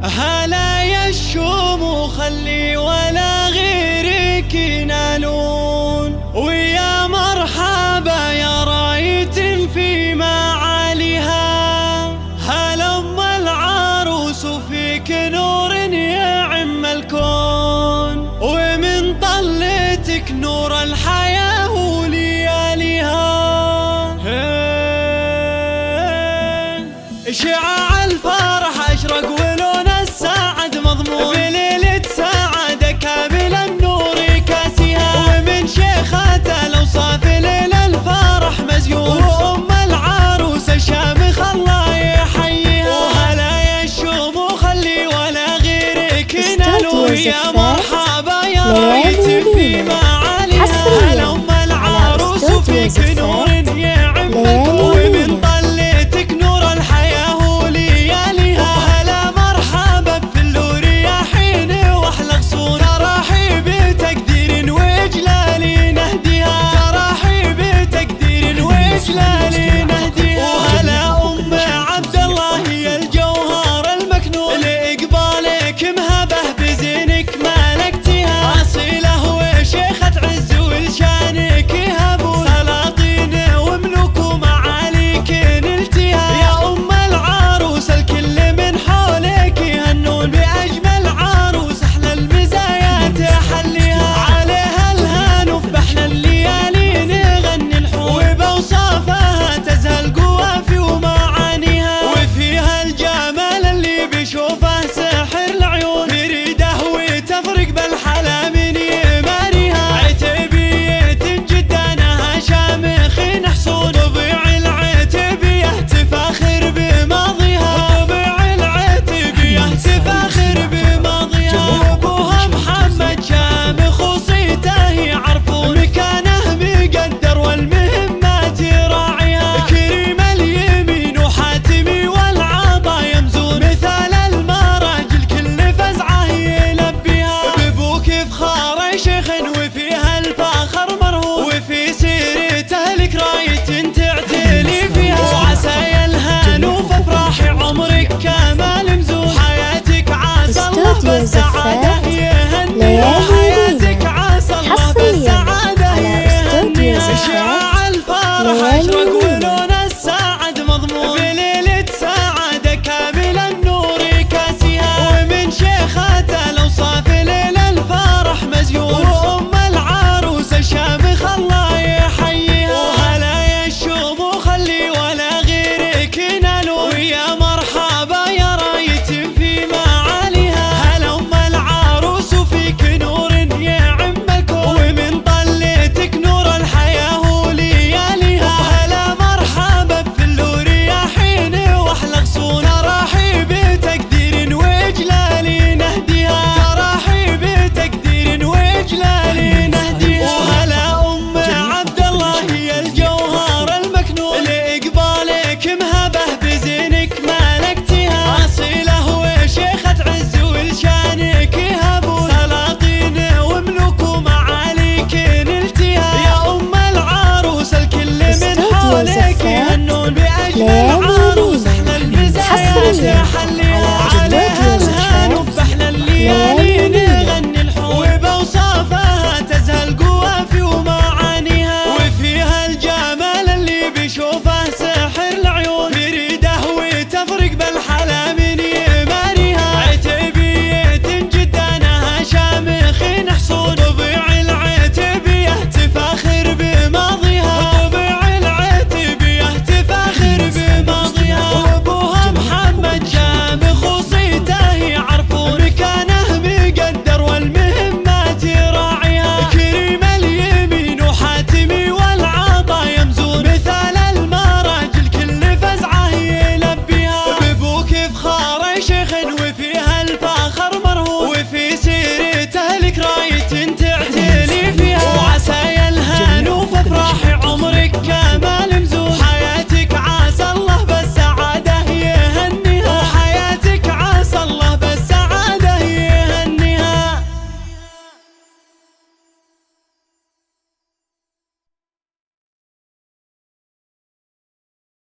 هلا يا الشوم خلي ولا غيرك ينالون، ويا مرحبا يا رايت في معاليها. هلا ام العروس وفيك نور يعم الكون، ومن طلتك نور الحياة ولياليها. شعاع الفرح اشرق ولون السعد مضمون، بليلة سعادة كامل النور كاسيها. ومن شيخة الاوصاف ليل الفرح مزيون، وام العروس الشامخ الله يحييها. وهلا يا الشوم خلي ولا غيرك ينالوا، يا مرحبا يا رايت في معاليها. هلا ام العروس وفيك نور يعم الكون، ومن طلتك نور الحياة ولياليها. وهلا مرحبا في اللور يا حين واحلى غصون، تراحي بتقدير واجلال نهديها. تراحي بتقدير واجلال نهديها. وهلا ام عبد الله هي الجوهر المكنون، لاقبالك مهبه بزينك ملكتها. اصيله وشيخة عز ولشانك يهبون، سلاطين وملوك ومعاليك نلتها. يا ام العروس الكل من حولك يهنون، باجمل عروس احلى المزايا تحليها. عليها الهان وفي بحر الليالي نغني الحور، وبوصافها تزهى القوافي ومعانيها. وفيها الجمال اللي بيشوفه سحر العيون، فريده وتفرق بالحلا من يماريها. عتيبية جدانها شامخين حصون، طبيع العتيبية تفاخر بماضيها. طبيع العتيبية تفاخر بماضيها. وابوها محمد شامخ وصيته يعرفون، مكانه مقدر والمهمات يراعيها. كريم اليمين وحاتمي والعطا يمزون، مثال المراجل كل فزعه يلبيها. بابوك فخار شيخ وفيها الفخر مرهون، وفي سيرته لك راية تعتلي فيها. وعسى الهان وفي افراح عمرك كمال مزون، حياتك عسى الله بالسعادة يهنيها. وحياتك عسى الله بالسعادة يهنيها. شعاع الفرح اشرق ولون السعد مضمون، بليلة سعادة كامل النور كاسيها. ومن شيخة الاوصاف ليل الفرح مزيون، وام العروس الشامخ الله يحييها. وهلا يا الشوم خلي ولا غيرك ينالوا، ويا مرحبا يا رايت في معاليها. هلا ام العروس وفيك نور يعم الكون، ومن طلتك نور الحياة ولياليها. وهلا مرحبا في اللور يا حين واحلى غصون، تراحي بتقدير واجلال نهديها. تراحي بتقدير واجلال نهديها. وهلا ام عبد الله هي الجوهر المكنون، لاقبالك مهبه بزينك ملكتها. اصيله وشيخة عز ولشانك يهبون، سلاطين وملوك ومعاليك نلتها. يا ام العروس الكل من حولك يهنون، باجمل عروس احلى المزايا